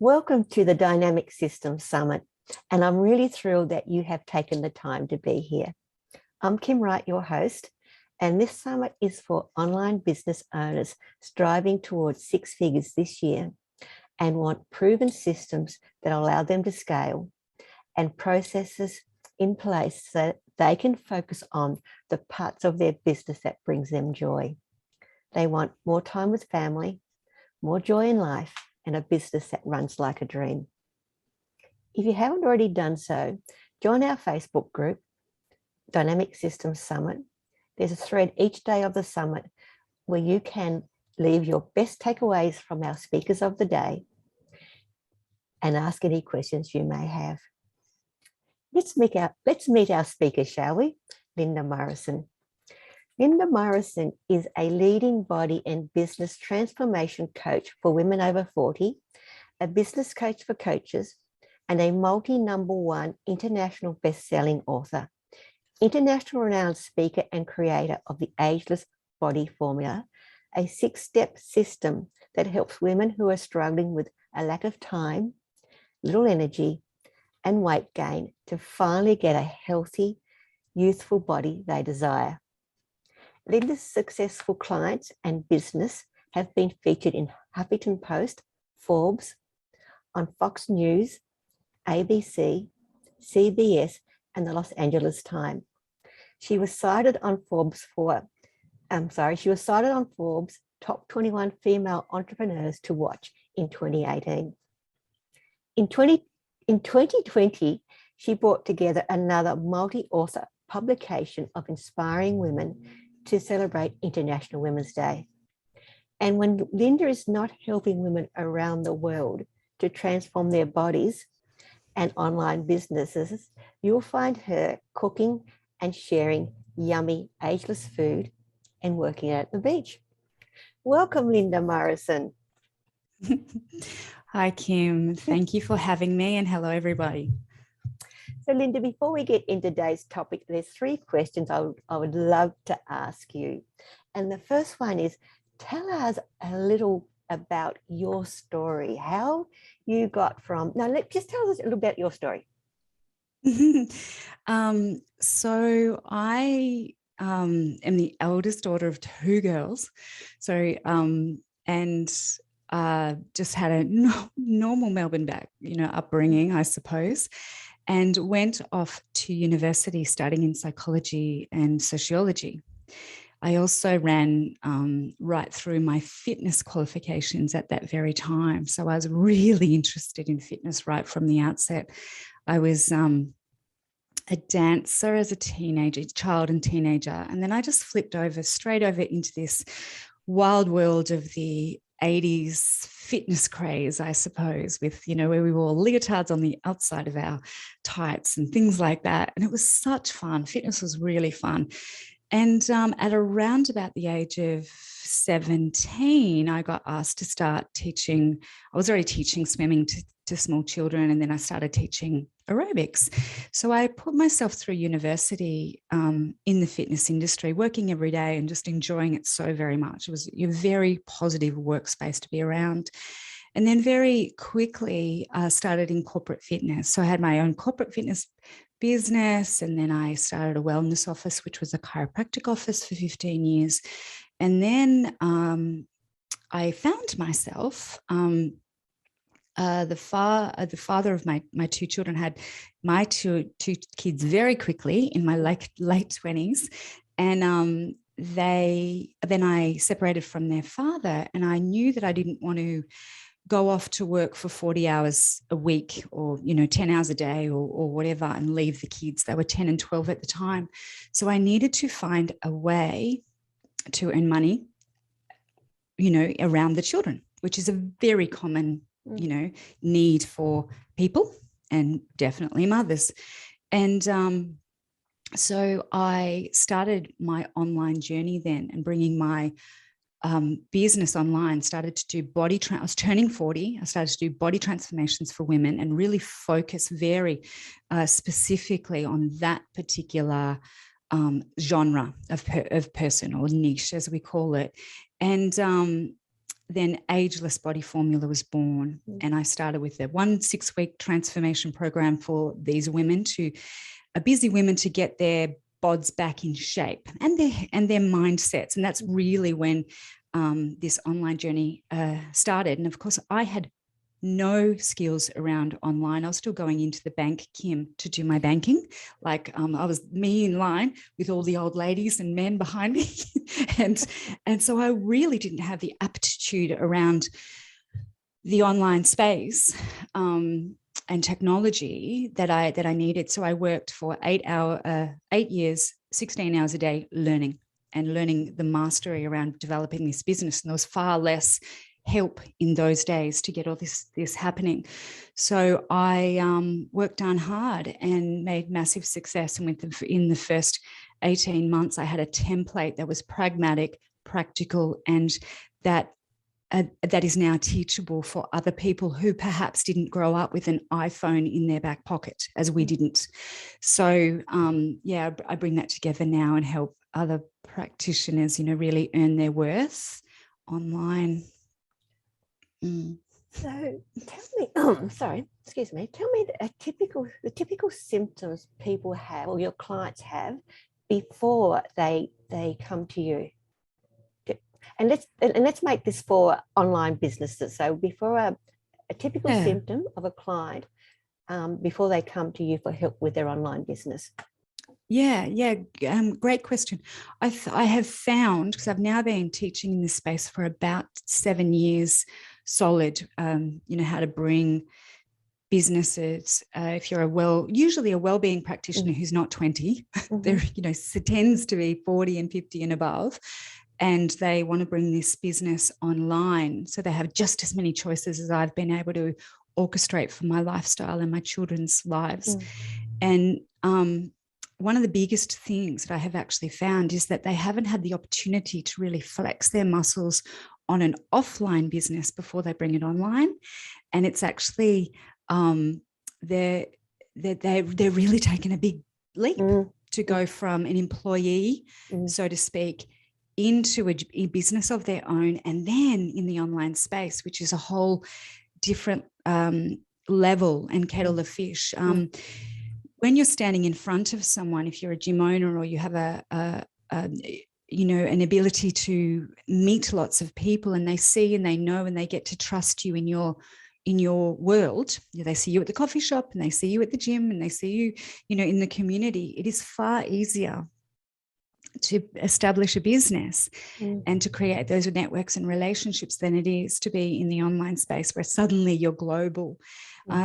Welcome to the Dynamic Systems Summit, and I'm really thrilled that you have taken the time to be here. I'm Kim Wright, your host, and this summit is for online business owners striving towards six figures this year and want proven systems that allow them to scale and processes in place so that they can focus on the parts of their business that brings them joy. They want more time with family, more joy in life, and a business that runs like a dream. If you haven't already done so, join our Facebook group, Dynamic Systems Summit. There's a thread each day of the summit where you can leave your best takeaways from our speakers of the day and ask any questions you may have. Let's meet our speaker, shall we? Linda Morrison. Linda Morrison is a leading body and business transformation coach for women over 40, a business coach for coaches, and a multi-number-one international best-selling author, international renowned speaker and creator of the Ageless Body Formula, a six-step system that helps women who are struggling with a lack of time, little energy, and weight gain to finally get a healthy, youthful body they desire. Linda's successful clients and business have been featured in Huffington Post, Forbes, on Fox News, ABC, CBS, and the Los Angeles Times. She was cited on Forbes top 21 female entrepreneurs to watch in 2018. In 2020, she brought together another multi-author publication of inspiring women to celebrate International Women's Day. And when Linda is not helping women around the world to transform their bodies and online businesses, you'll find her cooking and sharing yummy, ageless food and working at the beach. Welcome, Linda Morrison. Hi, Kim. Thank you for having me, and hello, everybody. So, Linda, before we get into today's topic, there's three questions I would love to ask you. And the first one is, tell us a little about your story, how you got from, just tell us a little about your story. So I am the eldest daughter of two girls. So, just had a normal Melbourne upbringing, I suppose, and went off to university studying in psychology and sociology. I also ran right through my fitness qualifications at that very time. So I was really interested in fitness right from the outset. I was a dancer as a child and teenager. And then I just flipped straight over into this wild world of the 80s fitness craze, I suppose, with, where we wore leotards on the outside of our tights and things like that. And it was such fun. Fitness was really fun. And at around about the age of 17, I got asked to start teaching. I was already teaching swimming to small children, and then I started teaching aerobics. So I put myself through university in the fitness industry, working every day and just enjoying it so very much. It was a very positive workspace to be around. And then very quickly started in corporate fitness. So I had my own corporate fitness business, and then I started a wellness office, which was a chiropractic office for 15 years. And then I found myself, the father of my two children had my two kids very quickly in my late 20s. And then I separated from their father, and I knew that I didn't want to go off to work for 40 hours a week or, 10 hours a day or whatever, and leave the kids. They were 10 and 12 at the time. So I needed to find a way to earn money, around the children, which is a very common, need for people and definitely mothers. And so I started my online journey then, and bringing my business online, started to do I was turning 40. I started to do body transformations for women and really focus very specifically on that particular genre of person, or niche, as we call it. And then Ageless Body Formula was born. And I started with a 1 6-week transformation program for these women, busy women, to get their bods back in shape and their mindsets. And that's really when this online journey started. And of course, I had no skills around online. I was still going into the bank, Kim, to do my banking. Like I was me in line with all the old ladies and men behind me. and so I really didn't have the aptitude around the online space and technology that I needed. So I worked for 8 years, 16 hours a day, learning the mastery around developing this business. And there was far less help in those days to get all this happening. So I worked on hard and made massive success. And in the first 18 months, I had a template that was pragmatic, practical, and that is now teachable for other people who perhaps didn't grow up with an iPhone in their back pocket, as we didn't. So I bring that together now and help other practitioners, really earn their worth online. So tell me, tell me the typical symptoms people have, or your clients have, before they come to you. And let's make this for online businesses. So before a typical symptom of a client before they come to you for help with their online business. Great question. I have found, because I've now been teaching in this space for about 7 years solid, how to bring businesses, if you're usually a wellbeing practitioner who's not 20, there tends to be 40 and 50 and above, and they want to bring this business online. So they have just as many choices as I've been able to orchestrate for my lifestyle and my children's lives. And one of the biggest things that I have actually found is that they haven't had the opportunity to really flex their muscles on an offline business before they bring it online. And it's actually they're really taking a big leap to go from an employee, so to speak, into a business of their own, and then in the online space, which is a whole different level and kettle of fish. When you're standing in front of someone, if you're a gym owner or you have an ability to meet lots of people, and they see and they know and they get to trust you in your world, they see you at the coffee shop and they see you at the gym and they see you, in the community, it is far easier to establish a business and to create those networks and relationships than it is to be in the online space where suddenly you're global.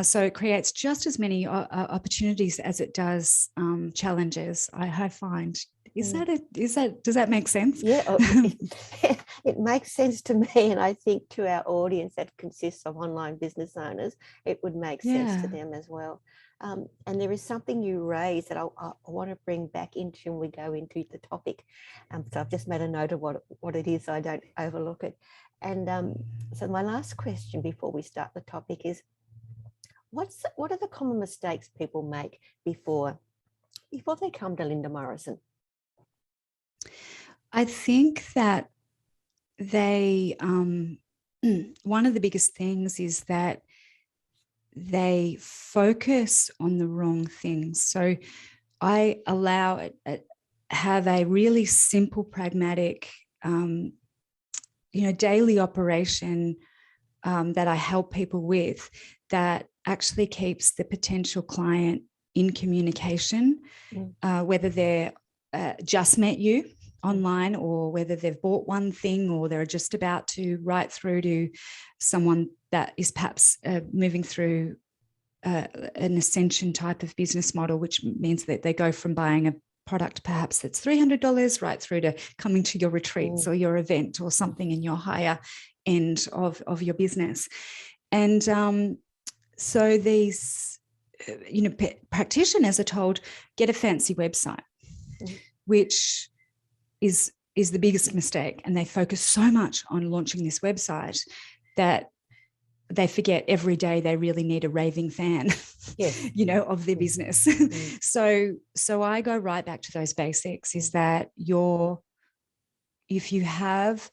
So it creates just as many opportunities as it does challenges, I find. Does that make sense? Yeah, it makes sense to me, and I think to our audience that consists of online business owners, it would make sense to them as well. And there is something you raised that I want to bring back into when we go into the topic. So I've just made a note of what it is so I don't overlook it. And so my last question before we start the topic is, what are the common mistakes people make before they come to Linda Morrison? I think that they one of the biggest things is that they focus on the wrong things. So I allow it have a really simple, pragmatic, daily operation that I help people with that actually keeps the potential client in communication, whether they're just met you online or whether they've bought one thing or they're just about to, right through to someone that is perhaps moving through an ascension type of business model, which means that they go from buying a product perhaps that's $300 right through to coming to your retreats or your event or something in your higher end of your business. And so these practitioners are told, get a fancy website, which is the biggest mistake. And they focus so much on launching this website that they forget every day they really need a raving fan, of their business. So I go right back to those basics, is that if you have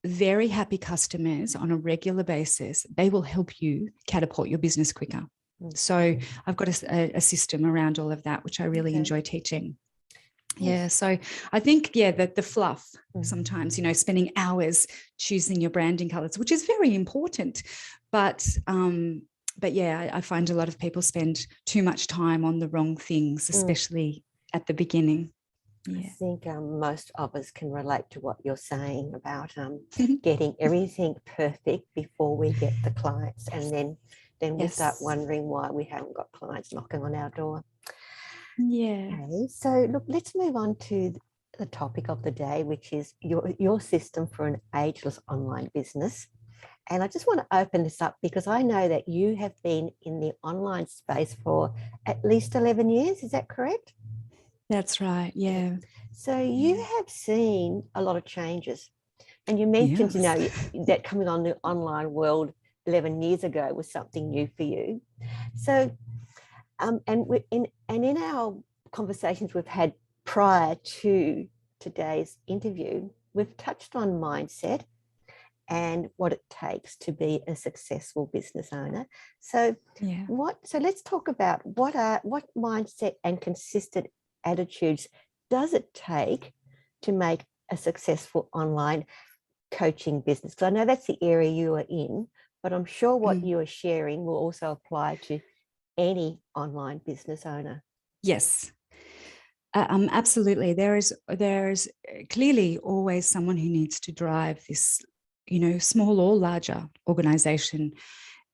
very happy customers on a regular basis, they will help you catapult your business quicker. So I've got a system around all of that, which I really enjoy teaching. Yeah. So I think, that the fluff sometimes, spending hours choosing your branding colors, which is very important. But yeah, I find a lot of people spend too much time on the wrong things, especially at the beginning. Yeah. I think most of us can relate to what you're saying about getting everything perfect before we get the clients, and then we start wondering why we haven't got clients knocking on our door. Yeah. Okay, so look, let's move on to the topic of the day, which is your system for an ageless online business. And I just want to open this up because I know that you have been in the online space for at least 11 years. Is that correct? That's right. Yeah. So you have seen a lot of changes. And you mentioned, that coming on the online world 11 years ago was something new for you. So, in our conversations we've had prior to today's interview, we've touched on mindset and what it takes to be a successful business owner. So, let's talk about what mindset and consistent attitudes does it take to make a successful online coaching business? Because I know that's the area you are in, but I'm sure what you are sharing will also apply to any online business owner. Yes, absolutely. There is clearly always someone who needs to drive this, small or larger organization.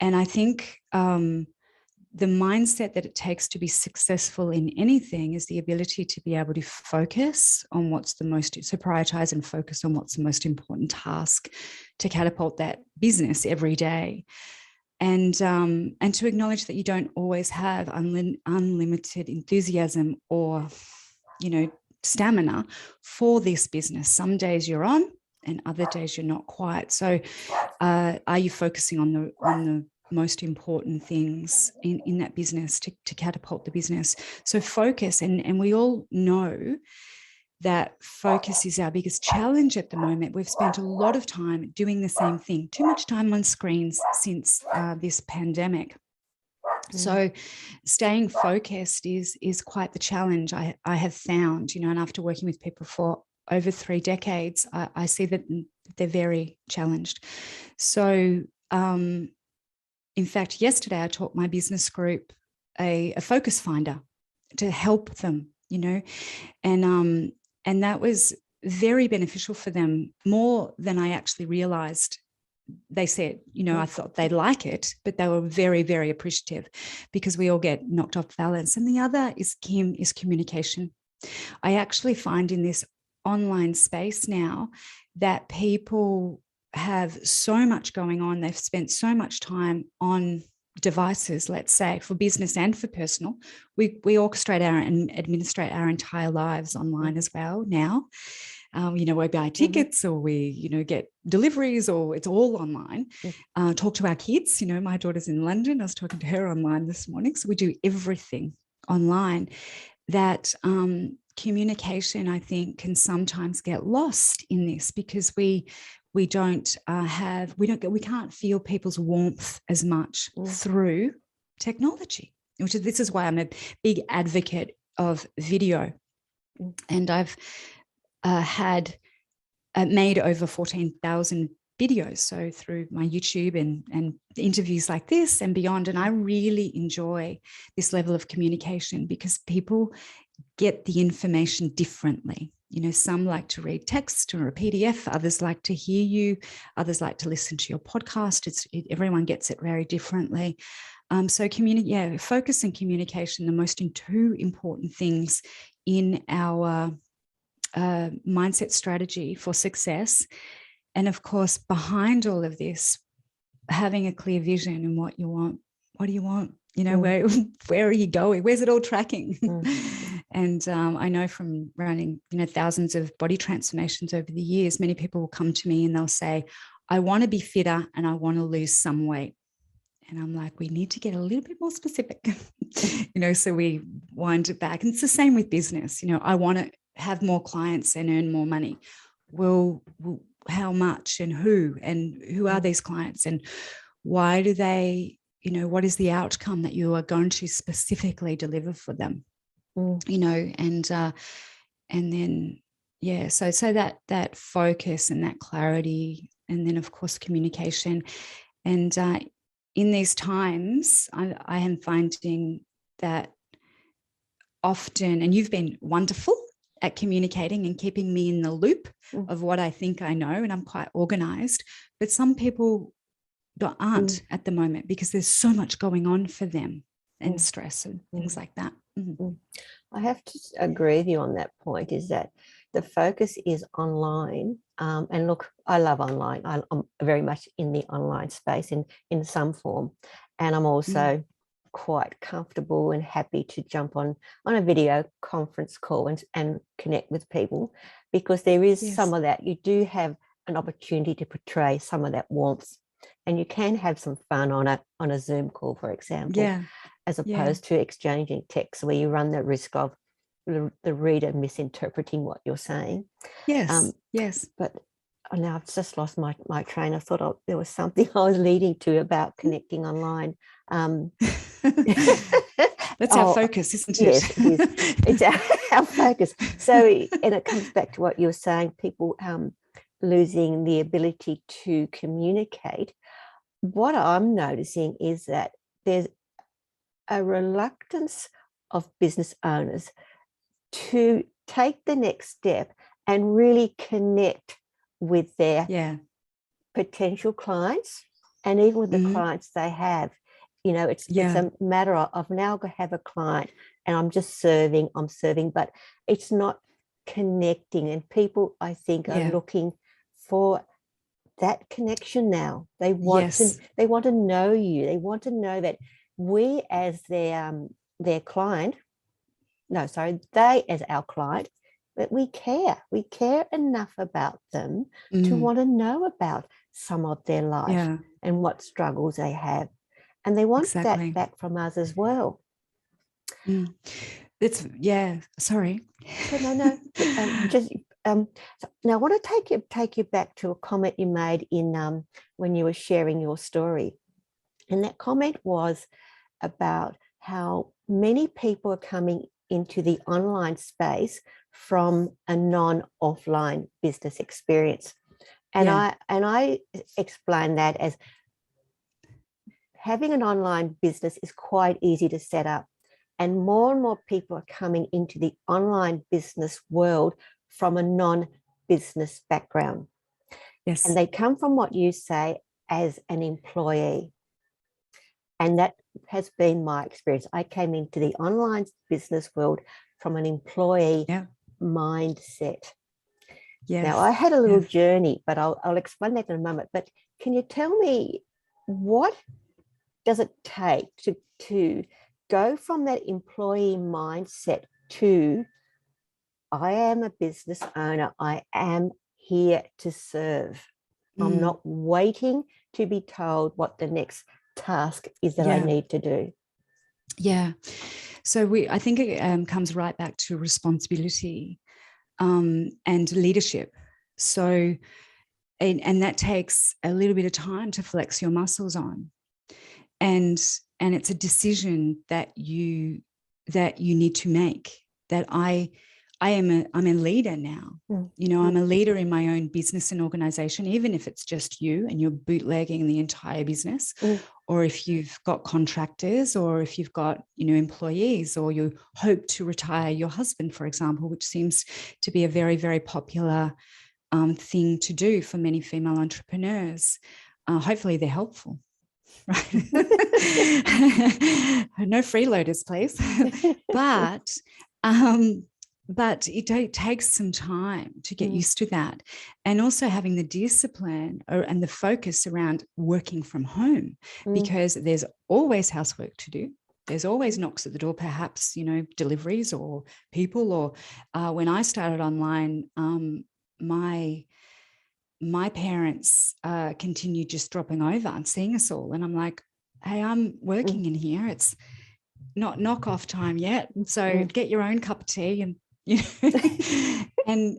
And I think the mindset that it takes to be successful in anything is the ability to be able to focus on prioritize and focus on what's the most important task to catapult that business every day. And to acknowledge that you don't always have unlimited enthusiasm or, stamina for this business. Some days you're on and other days you're not quite. So are you focusing on the most important things in that business to catapult the business? So focus, and we all know that focus is our biggest challenge at the moment. We've spent a lot of time doing the same thing, too much time on screens since this pandemic. So staying focused is quite the challenge I have found, and after working with people for over 3 decades, I see that they're very challenged. So in fact, yesterday I taught my business group a focus finder to help them, and that was very beneficial for them, more than I actually realized. They said, I thought they'd like it, but they were very, very appreciative because we all get knocked off balance. And the other is communication. I actually find in this online space now that people have so much going on. They've spent so much time on devices, let's say, for business and for personal. We orchestrate and administrate our entire lives online as well now. We buy tickets or we, get deliveries, or it's all online. Talk to our kids. My daughter's in London. I was talking to her online this morning. So we do everything online. That communication, I think, can sometimes get lost in this because we can't feel people's warmth as much through technology. This is why I'm a big advocate of video, and I've had made over 14,000 videos, so through my YouTube and interviews like this and beyond. And I really enjoy this level of communication because people get the information differently. Some like to read text or a PDF, others like to hear you, others like to listen to your podcast. Everyone gets it very differently. So focus and communication, the most two important things in our mindset strategy for success. And of course, behind all of this, having a clear vision and what you want. What do you want? Where are you going? Where's it all tracking? And I know from running, thousands of body transformations over the years, many people will come to me and they'll say, I want to be fitter and I want to lose some weight. And I'm like, we need to get a little bit more specific, so we wind it back. And it's the same with business. I want to have more clients and earn more money. Well, how much and who are these clients, and why do they, what is the outcome that you are going to specifically deliver for them, and then, so that focus and that clarity, and then of course communication. And in these times, I am finding that often, and you've been wonderful at communicating and keeping me in the loop of what I think I know, and I'm quite organized, but some people aren't at the moment because there's so much going on for them, and stress and things like that. I have to agree with you on that point, is that the focus is online. And look, I love online. I'm very much in the online space in some form. And I'm also quite comfortable and happy to jump on a video conference call and connect with people, because there is some of that. You do have an opportunity to portray some of that warmth, and you can have some fun on a Zoom call, for example, as opposed to exchanging text where you run the risk of the reader misinterpreting what you're saying. Yes. But now I've just lost my train of thought. There was something I was leading to about connecting online. That's our focus, isn't it? Yes, it is. It's our focus. So, and it comes back to what you were saying, people losing the ability to communicate. What I'm noticing is that there's a reluctance of business owners to take the next step and really connect with their potential clients, and even with the clients they have. It's a matter of now I have a client and I'm serving, but it's not connecting. And people, I think, are looking for that connection now. They want to know you. They want to know that we as their client, they as our client, that we care enough about them to want to know about some of their life and what struggles they have. And they want that back from us as well. It's sorry. No. Now I want to take you back to a comment you made in when you were sharing your story. And that comment was about how many people are coming into the online space from a non-offline business experience. And I explained that as having an online business is quite easy to set up. And more people are coming into the online business world from a non-business background. Yes. And they come from what you say as an employee. And that has been my experience. I came into the online business world from an employee mindset. Yes. Now, I had a little journey, but I'll explain that in a moment. But can you tell me, what does it take to go from that employee mindset to, I am a business owner, I am here to serve. I'm not waiting to be told what the next task is that I need to do. Yeah. So I think it comes right back to responsibility and leadership. So, and that takes a little bit of time to flex your muscles on. And it's a decision that you need to make, that I'm a leader now. I'm a leader in my own business and organization, even if it's just you and you're bootlegging the entire business, or if you've got contractors, or if you've got, employees, or you hope to retire your husband, for example, which seems to be a very, very popular thing to do for many female entrepreneurs. Hopefully they're helpful. Right. No freeloaders, please. But it takes some time to get used to that, and also having the discipline and the focus around working from home, because there's always housework to do. There's always knocks at the door, perhaps, deliveries or people. Or when I started online, my parents continued just dropping over and seeing us all. And I'm like, hey, I'm working in here. It's not knock-off time yet. So get your own cup of tea. And,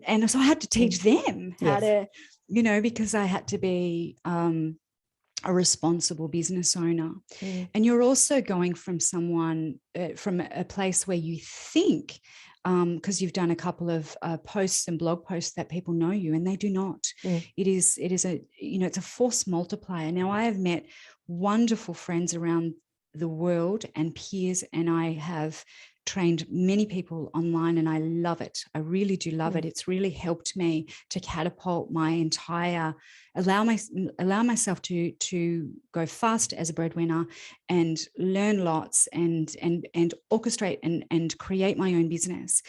and so I had to teach them how to you know, because I had to be a responsible business owner. And you're also going from someone, from a place where you think, because you've done a couple of posts and blog posts, that people know you, and they do not. It is a, you know, it's a force multiplier. Now, I have met wonderful friends around the world and peers, and I have trained many people online, and I love it. I really do love it. It's really helped me to catapult my entire, allow myself to go fast as a breadwinner and learn lots and orchestrate and create my own business.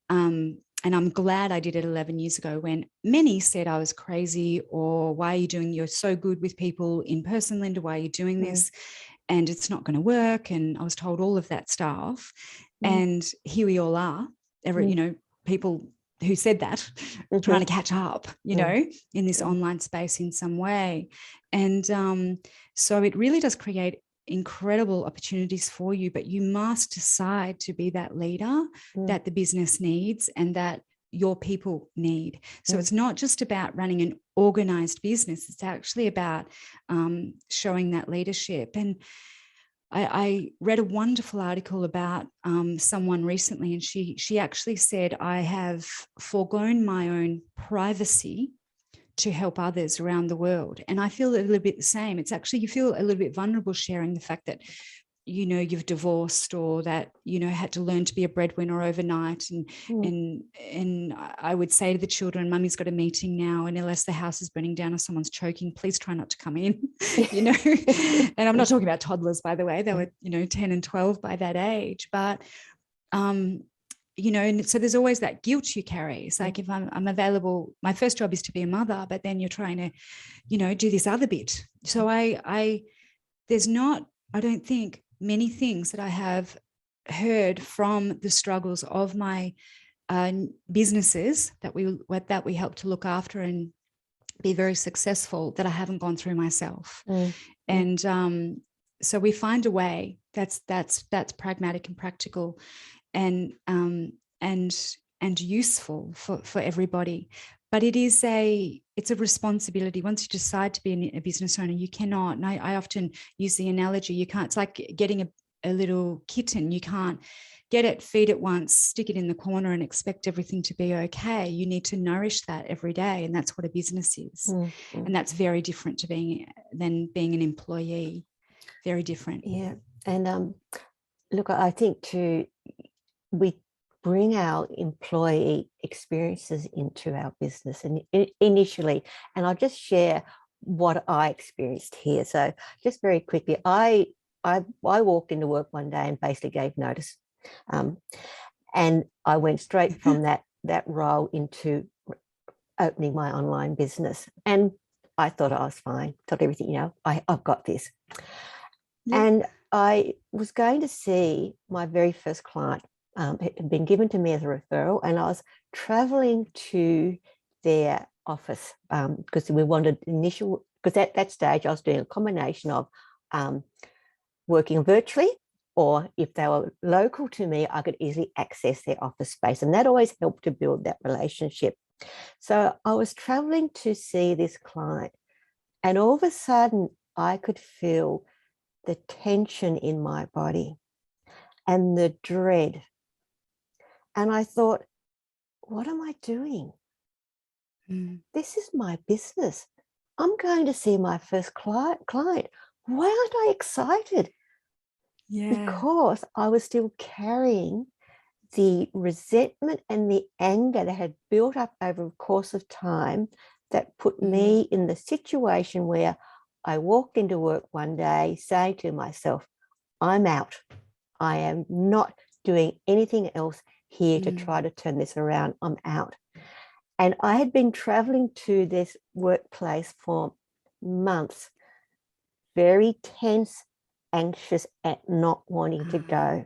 And I'm glad I did it 11 years ago, when many said I was crazy, or why are you doing, you're so good with people in person, Linda, why are you doing this? And it's not going to work. And I was told all of that stuff. And here we all are, you know, people who said that trying to catch up, you know, in this online space in some way. And so it really does create incredible opportunities for you, but you must decide to be that leader that the business needs and that your people need. So it's not just about running an organized business. It's actually about showing that leadership. And I read a wonderful article about someone recently, and she actually said, I have foregone my own privacy to help others around the world. And I feel a little bit the same. It's actually, you feel a little bit vulnerable sharing the fact that, you know, you've divorced, or that, you know, had to learn to be a breadwinner overnight. And I would say to the children, Mummy's got a meeting now, and unless the house is burning down or someone's choking, please try not to come in, you know. And I'm not talking about toddlers, by the way. They were, you know, 10 and 12 by that age. But, you know, and so there's always that guilt you carry. It's like, if I'm available, my first job is to be a mother, but then you're trying to, you know, do this other bit. So there's not, I don't think, many things that I have heard from the struggles of my businesses that we help to look after and be very successful, that I haven't gone through myself. And so we find a way that's pragmatic and practical and useful for everybody. But it's a responsibility. Once you decide to be a business owner, you cannot, and I often use the analogy, you can't, it's like getting a little kitten. You can't get it, feed it once, stick it in the corner and expect everything to be okay. You need to nourish that every day. And that's what a business is. And that's very different to being an employee. Very different. Yeah. And look, I think too, we bring our employee experiences into our business, and initially, and I'll just share what I experienced here. So just very quickly, I walked into work one day and basically gave notice, and I went straight from that role into opening my online business, and I thought I was fine, thought everything, you know, I've got this. And I was going to see my very first client. It had been given to me as a referral, and I was traveling to their office because we wanted because at that stage I was doing a combination of working virtually, or if they were local to me, I could easily access their office space, and that always helped to build that relationship. So I was traveling to see this client, and all of a sudden I could feel the tension in my body and the dread. And I thought, what am I doing? This is my business. I'm going to see my first client. Why aren't I excited? Because I was still carrying the resentment and the anger that had built up over a course of time that put me in the situation where I walked into work one day saying to myself, I'm out. I am not doing anything else here to try to turn this around. I'm out. And I had been traveling to this workplace for months, very tense, anxious, and not wanting to go.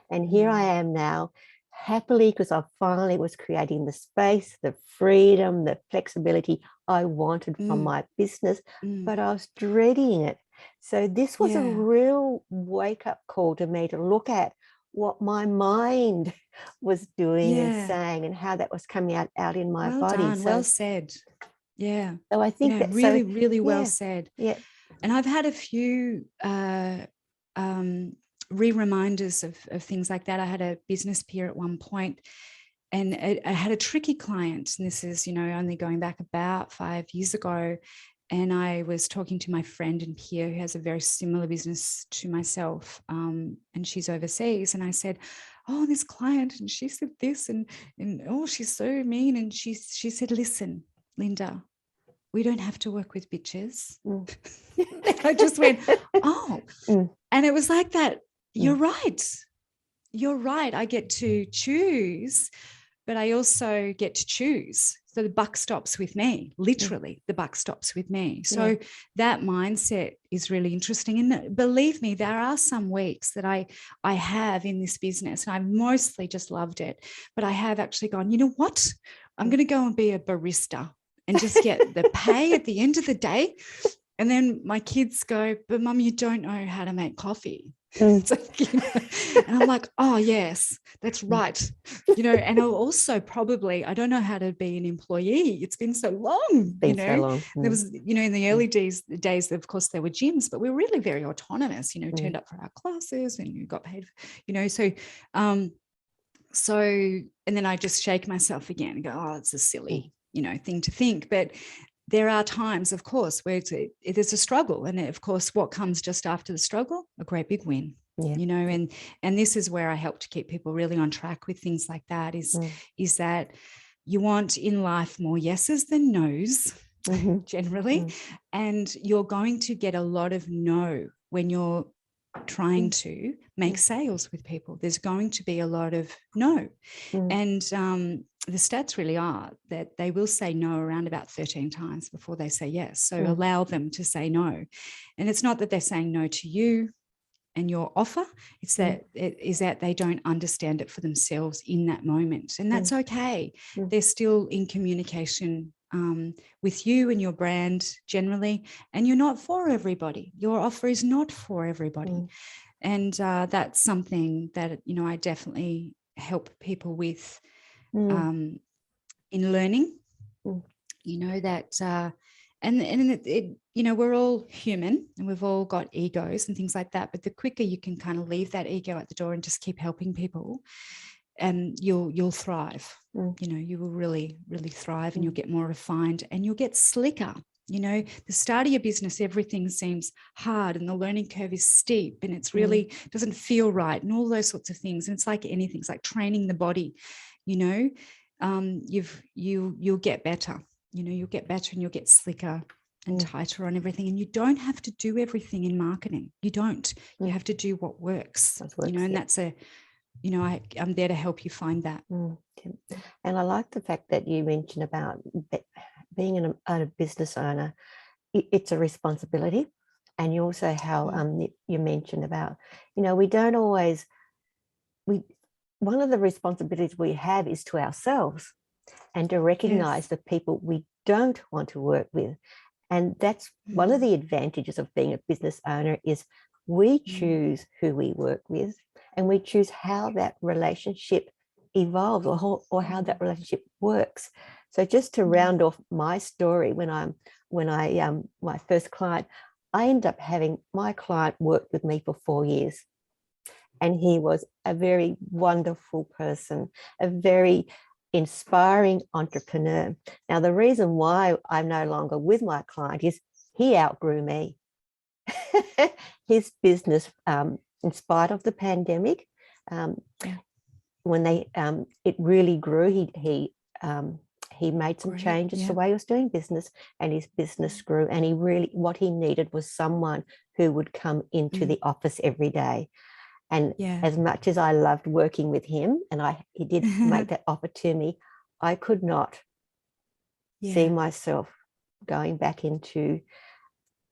And here I am now, happily, because I finally was creating the space, the freedom, the flexibility I wanted from my business, but I was dreading it. So this was a real wake-up call to me to look at what my mind was doing and saying, and how that was coming out in my body. Well done. Well said. Yeah. So I think Yeah, that really, really well yeah, said. yeah. And I've had a few reminders of things like that. I had a business peer at one point, and I had a tricky client. And this is, only going back about 5 years ago. And I was talking to my friend and peer who has a very similar business to myself, and she's overseas. And I said, oh, this client, and she said this, and oh, she's so mean. And she said, listen, Linda, we don't have to work with bitches. I just went, oh. And it was like that. You're right. You're right. I get to choose, but I also get to choose. So the buck stops with me. Literally, the buck stops with me. So that mindset is really interesting. And believe me, there are some weeks that I have in this business, and I've mostly just loved it. But I have actually gone, you know what? I'm going to go and be a barista and just get the pay at the end of the day. And then my kids go, but Mum, you don't know how to make coffee. And I'm like, oh, yes, that's right. And I'll also probably, I don't know how to be an employee. It's been so long, So long. There was, in the early days, of course, there were gyms, but we were really very autonomous, turned up for our classes and you got paid, so, and then I just shake myself again and go, oh, it's a silly, thing to think. But there are times, of course, where it is a struggle. And of course, what comes just after the struggle? A great big win, and this is where I help to keep people really on track with things like that is that you want in life more yeses than nos, generally. And you're going to get a lot of no when you're trying to make sales with people. There's going to be a lot of no. And the stats really are that they will say no around about 13 times before they say yes. So allow them to say no. And it's not that they're saying no to you and your offer. It's that it is that they don't understand it for themselves in that moment. And that's okay. They're still in communication with you and your brand generally, and you're not for everybody. Your offer is not for everybody. And that's something that, I definitely help people with in learning, that, and it, we're all human and we've all got egos and things like that. But the quicker you can kind of leave that ego at the door and just keep helping people, and you'll thrive. You will really, really thrive, and you'll get more refined and you'll get slicker. The start of your business, everything seems hard and the learning curve is steep and it's really doesn't feel right and all those sorts of things. And it's like anything, it's like training the body, you'll get better, you'll get better and you'll get slicker and tighter on everything. And you don't have to do everything in marketing. You don't. You have to do what works, and that's I'm there to help you find that. And I like the fact that you mentioned about being a business owner. It's a responsibility. And you also how you mentioned about, we don't always, one of the responsibilities we have is to ourselves and to recognize the people we don't want to work with. And that's one of the advantages of being a business owner is we choose who we work with and we choose how that relationship evolves or how that relationship works. So just to round off my story, when I my first client, I ended up having my client work with me for 4 years. And he was a very wonderful person, a very inspiring entrepreneur. Now, the reason why I'm no longer with my client is he outgrew me. His business, in spite of the pandemic, when it really grew, he made some changes to the way he was doing business, and his business grew. And what he needed was someone who would come into the office every day. And as much as I loved working with him, and he did make that offer to me, I could not see myself going back into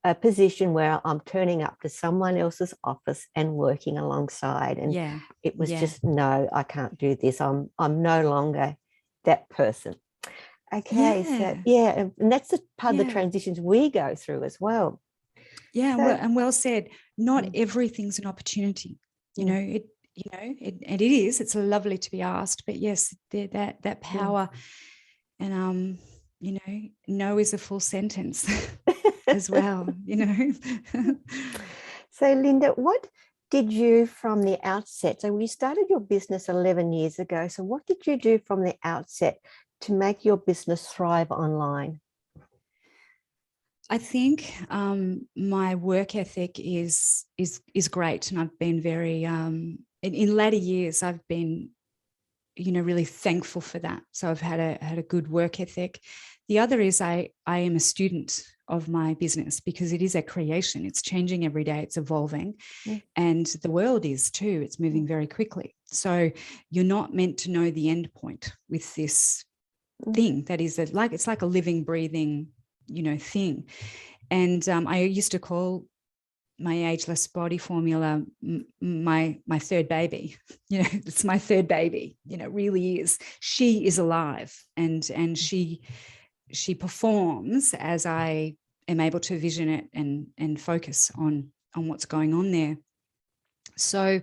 a position where I'm turning up to someone else's office and working alongside. And it was just, no, I can't do this. I'm no longer that person. Okay, so and that's the part of the transitions we go through as well. Well said. Not everything's an opportunity. It is. It's lovely to be asked, but yes, that power, and you know, no is a full sentence as well, you know. So, Linda, what did you from the outset? So, you started your business 11 years ago. So, what did you do from the outset to make your business thrive online? I think my work ethic is great, and I've been very in latter years I've been, you know, really thankful for that. So I've had a good work ethic. The other is I am a student of my business because it is a creation. It's changing every day. It's evolving, and the world is too. It's moving very quickly. So you're not meant to know the end point with this thing that is it's like a living, breathing, you know, thing. And I used to call my ageless body formula my third baby. You know, it's my third baby. You know, it really is. She is alive, and she performs as I am able to vision it and focus on what's going on there. So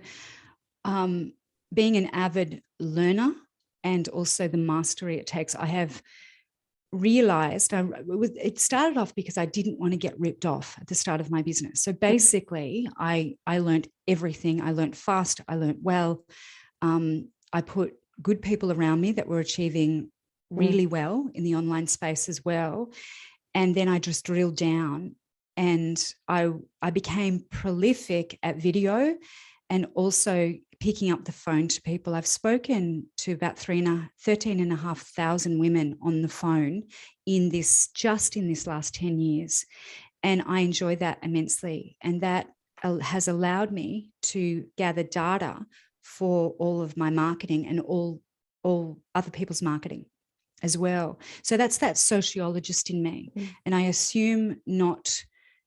being an avid learner and also the mastery it takes, I have realized it started off because I didn't want to get ripped off at the start of my business. So basically, I learned everything. I learned fast. I learned well. I put good people around me that were achieving really well in the online space as well. And then I just drilled down, and I became prolific at video and also picking up the phone to people. I've spoken to about 13,500 women on the phone in this last 10 years. And I enjoy that immensely. And that has allowed me to gather data for all of my marketing and all other people's marketing as well. So that's that sociologist in me. And I assume not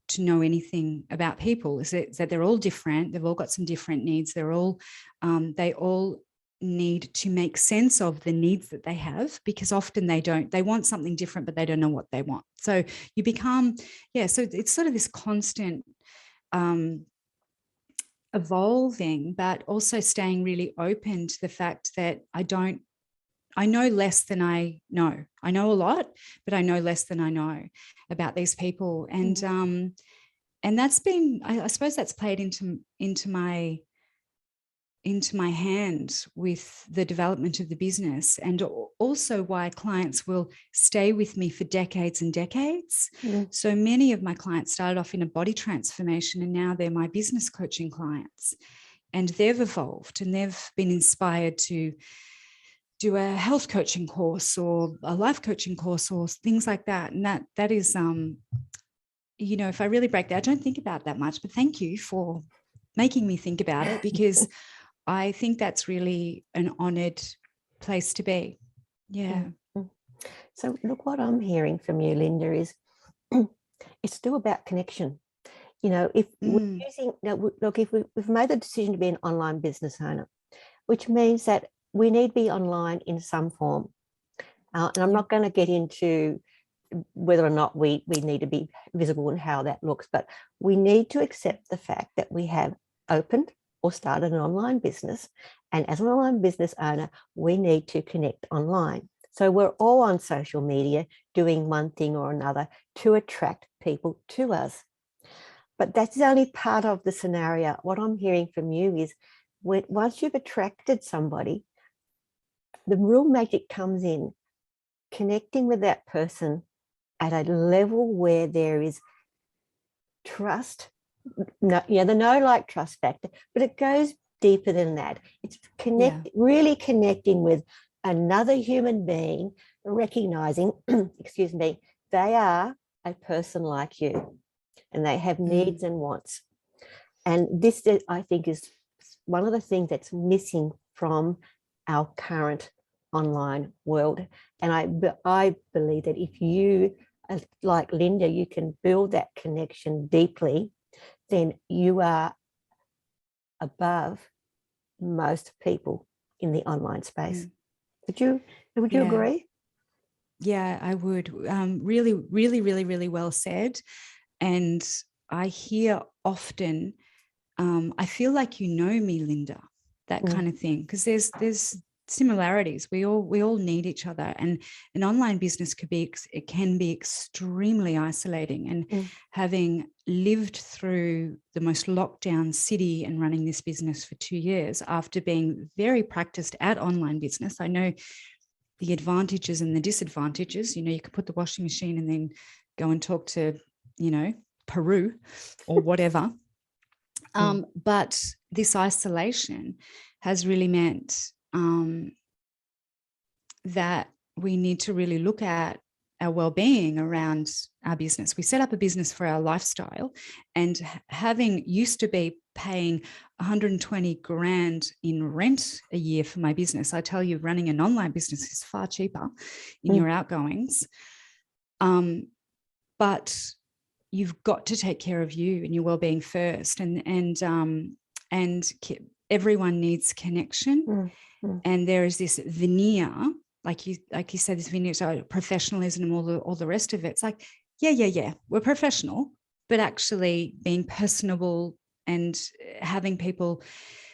to know anything about people, is that they're all different. They've all got some different needs. They all need to make sense of the needs that they have, because often they want something different, but they don't know what they want. So you become, so it's sort of this constant evolving, but also staying really open to the fact that I know less than I know. I know a lot, but I know less than I know about these people. And that's been, I suppose that's played into my hand with the development of the business, and also why clients will stay with me for decades and decades. So many of my clients started off in a body transformation, and now they're my business coaching clients, and they've evolved and they've been inspired to do a health coaching course or a life coaching course or things like that. And that is, you know, if I really break that, I don't think about that much, but thank you for making me think about it, because I think that's really an honored place to be. Yeah. So look, what I'm hearing from you, Linda, is it's still about connection. You know, if we're using, look, if we've made the decision to be an online business owner, which means that we need to be online in some form. And I'm not going to get into whether or not we need to be visible and how that looks, but we need to accept the fact that we have opened or started an online business. And as an online business owner, we need to connect online. So we're all on social media doing one thing or another to attract people to us. But that's only part of the scenario. What I'm hearing from you is once you've attracted somebody, the real magic comes in connecting with that person at a level where there is trust. No, the like trust factor, but it goes deeper than that. It's really connecting with another human being, recognizing, excuse me, they are a person like you and they have needs and wants. And this, I think, is one of the things that's missing from our current online world. And I believe that if you, like Linda, you can build that connection deeply, then you are above most people in the online space. Would you agree? Yeah, I would. Really, really, really, really well said. And I hear often, I feel like you know me, Linda, that kind of thing. Because there's similarities. We all need each other, and an online business it can be extremely isolating. And having lived through the most lockdown city and running this business for 2 years, after being very practiced at online business, I know the advantages and the disadvantages. You can put the washing machine and then go and talk to, Peru or whatever. But this isolation has really meant that we need to really look at our well-being around our business. We set up a business for our lifestyle, and having used to be paying 120 grand in rent a year for my business, I tell you, running an online business is far cheaper in your outgoings. But you've got to take care of you and your well-being first, and everyone needs connection. And there is this veneer, like you said, this veneer, so professionalism and all the rest of it. It's like, yeah, we're professional, but actually being personable and having people,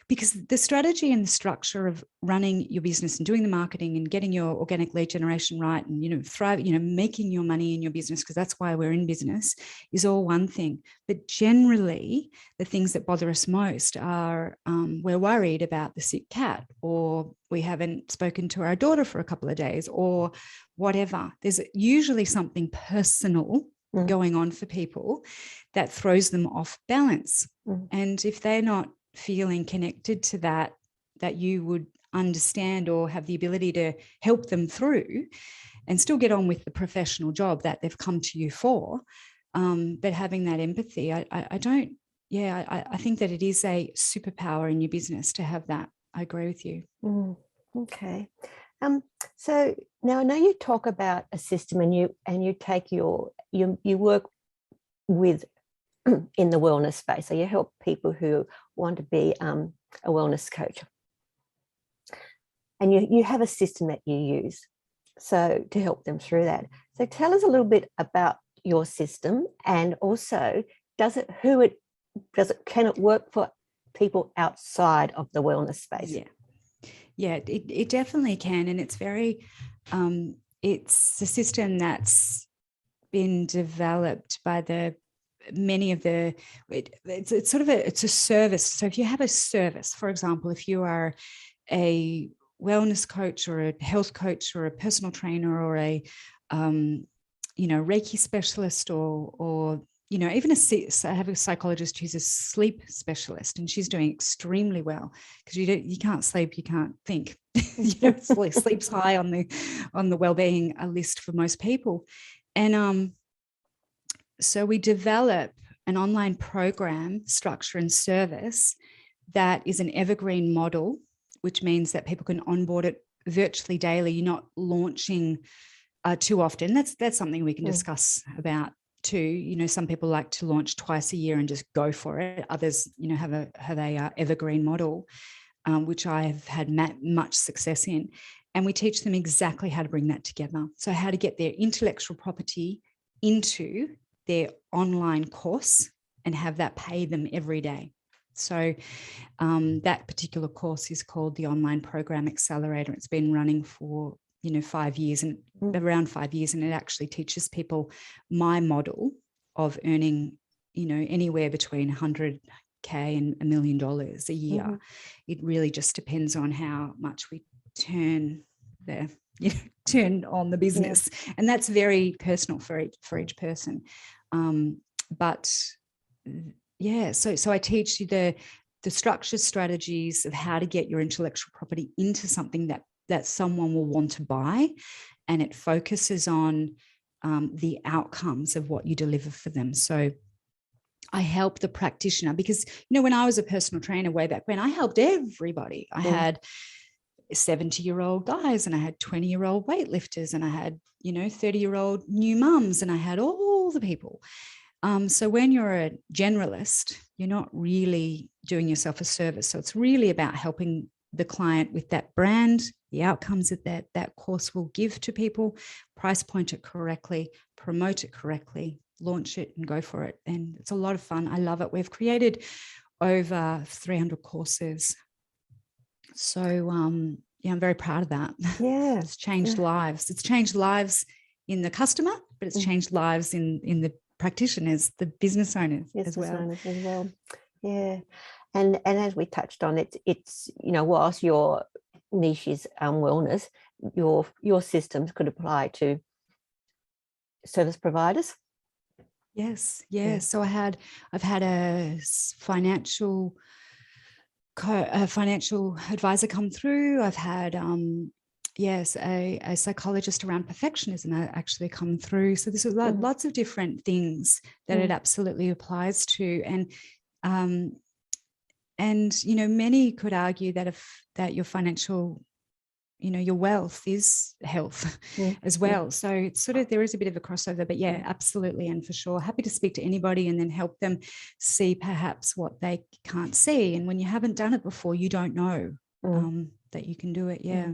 because the strategy and the structure of running your business and doing the marketing and getting your organic lead generation right, and thrive, making your money in your business, because that's why we're in business, is all one thing. But generally, the things that bother us most are we're worried about the sick cat, or we haven't spoken to our daughter for a couple of days, or whatever. There's usually something personal going on for people that throws them off balance. And if they're not feeling connected to that you would understand or have the ability to help them through and still get on with the professional job that they've come to you for, but having that empathy, I think that it is a superpower in your business to have that. I agree with you. Okay. So now I know you talk about a system, and you take you work with in the wellness space. So you help people who want to be a wellness coach, and you have a system that you use so to help them through that. So tell us a little bit about your system, and also can it work for people outside of the wellness space? Yeah, it definitely can, and it's very it's a system that's been developed by many of the, it's sort of it's a service. So if you have a service, for example, if you are a wellness coach or a health coach or a personal trainer or a Reiki specialist, or even I have a psychologist who's a sleep specialist, and she's doing extremely well, because you can't sleep, you can't think. Sleep's high on the wellbeing list for most people. And so we develop an online program, structure and service that is an evergreen model, which means that people can onboard it virtually daily. You're not launching too often. That's something we can discuss about too. Some people like to launch twice a year and just go for it. Others, have a evergreen model, which I have had much success in. And we teach them exactly how to bring that together. So how to get their intellectual property into their online course and have that pay them every day. So that particular course is called the Online Program Accelerator. It's been running for 5 years, and around 5 years, and it actually teaches people my model of earning anywhere between 100K and $1 million a year. It really just depends on how much we turn on the business, and that's very personal for each person. So I teach you the structured strategies of how to get your intellectual property into something that someone will want to buy, and it focuses on the outcomes of what you deliver for them. So I help the practitioner, because when I was a personal trainer way back when, I helped everybody. I had 70-year-old guys, and I had 20-year-old weightlifters, and I had 30-year-old new mums, and I had all the people. So when you're a generalist, you're not really doing yourself a service. So it's really about helping the client with that brand, the outcomes that course will give to people, price point it correctly, promote it correctly, launch it, and go for it. And it's a lot of fun. I love it. We've created over 300 courses. So I'm very proud of that. Yeah. It's changed lives. It's changed lives in the customer, but it's changed lives in the practitioners, the business owners as well. Yeah. And as we touched on, it's whilst your niche is wellness, your systems could apply to service providers. Yes. So I've had a financial advisor come through. I've had a psychologist around perfectionism actually come through. So there's lots of different things that it absolutely applies to. And many could argue that your financial, your wealth is health as well. So it's there is a bit of a crossover, but absolutely. And for sure, happy to speak to anybody and then help them see perhaps what they can't see. And when you haven't done it before, you don't know that you can do it. Yeah.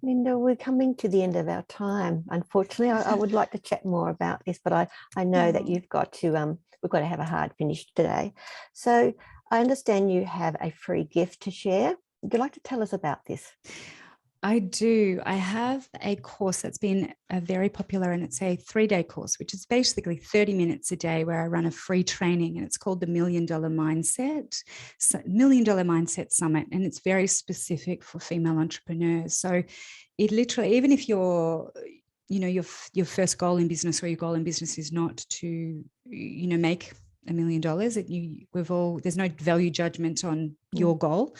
Linda, we're coming to the end of our time. Unfortunately, I would like to chat more about this, but I know that we've got to have a hard finish today. So I understand you have a free gift to share. Would you like to tell us about this? I do. I have a course that's been very popular, and it's a 3-day course, which is basically 30 minutes a day where I run a free training, and it's called the $1 Million Mindset Summit, and it's very specific for female entrepreneurs. So it literally, even if your first goal in business or your goal in business is not to, make $1 million, there's no value judgment on your goal.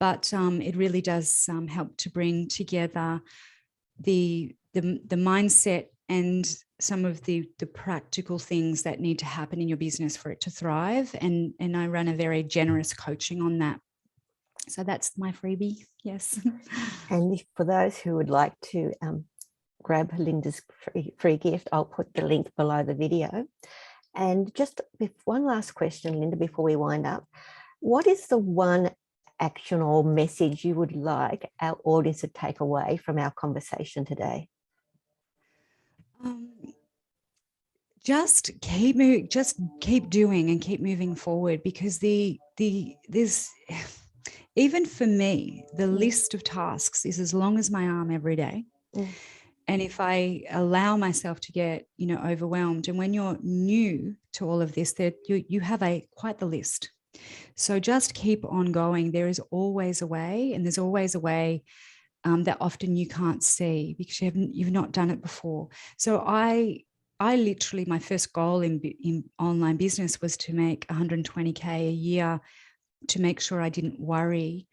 But it really does help to bring together the mindset and some of the practical things that need to happen in your business for it to thrive. And I run a very generous coaching on that. So that's my freebie. Yes. And for those who would like to grab Linda's free gift, I'll put the link below the video. And just one last question, Linda, before we wind up. What is the one action or message you would like our audience to take away from our conversation today? Just keep doing and keep moving forward, because there's even for me, the list of tasks is as long as my arm every day. And if I allow myself to get, overwhelmed, and when you're new to all of this, that you have quite the list. So just keep on going. There is always a way, and there's always a way that often you can't see because you've not done it before. So I literally, my first goal in online business was to make 120K a year, to make sure I didn't worry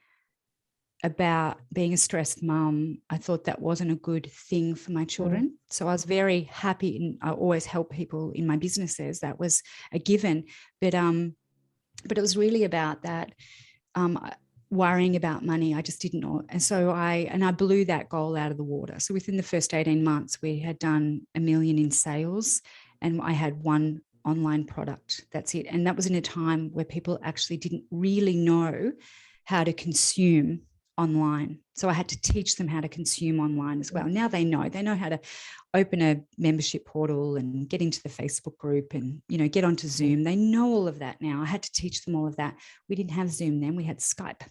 about being a stressed mum. I thought that wasn't a good thing for my children. So I was very happy, and I always help people in my businesses. That was a given. But it was really about that worrying about money. I just didn't know. And so I blew that goal out of the water. So within the first 18 months, we had done $1 million in sales, and I had one online product. That's it. And that was in a time where people actually didn't really know how to consume online. So I had to teach them how to consume online as well. Now they know how to open a membership portal and get into the Facebook group and, get onto Zoom. They know all of that now. I had to teach them all of that. We didn't have Zoom then, we had Skype.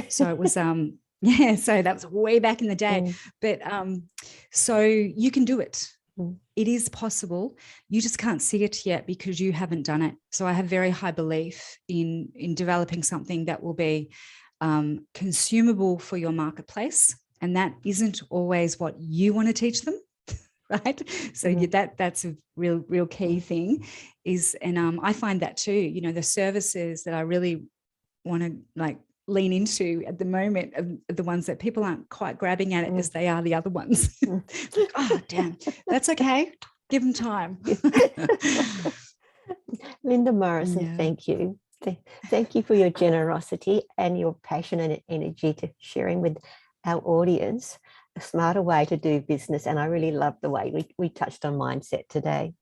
So it was, so that was way back in the day. But so you can do it. It is possible. You just can't see it yet because you haven't done it. So I have very high belief in developing something that will be consumable for your marketplace, and that isn't always what you want to teach them, right? So that's a real key thing. And I find that too. The services that I really want to lean into at the moment are the ones that people aren't quite grabbing at it as they are the other ones. Like, oh damn, that's okay. Give them time. Linda Morrison, thank you. Thank you for your generosity and your passion and energy to sharing with our audience a smarter way to do business. And I really love the way we touched on mindset today.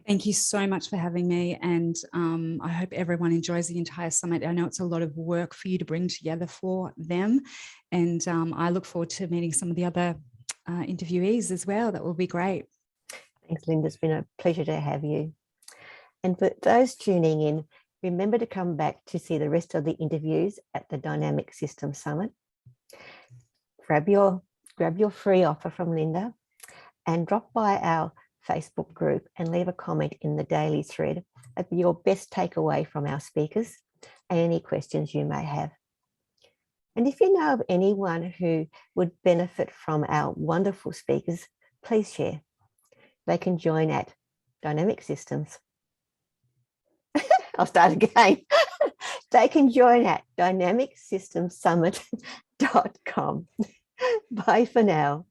Thank you so much for having me. And I hope everyone enjoys the entire summit. I know it's a lot of work for you to bring together for them. And I look forward to meeting some of the other interviewees as well. That will be great. Thanks, Linda. It's been a pleasure to have you. And for those tuning in, Remember to come back to see the rest of the interviews at the Dynamic Systems Summit. Grab your free offer from Linda and drop by our Facebook group and leave a comment in the daily thread of your best takeaway from our speakers and any questions you may have. And if you know of anyone who would benefit from our wonderful speakers, please share. They can join at Dynamic Systems. I'll start again. They can join at dynamicsystemsummit.com. Bye for now.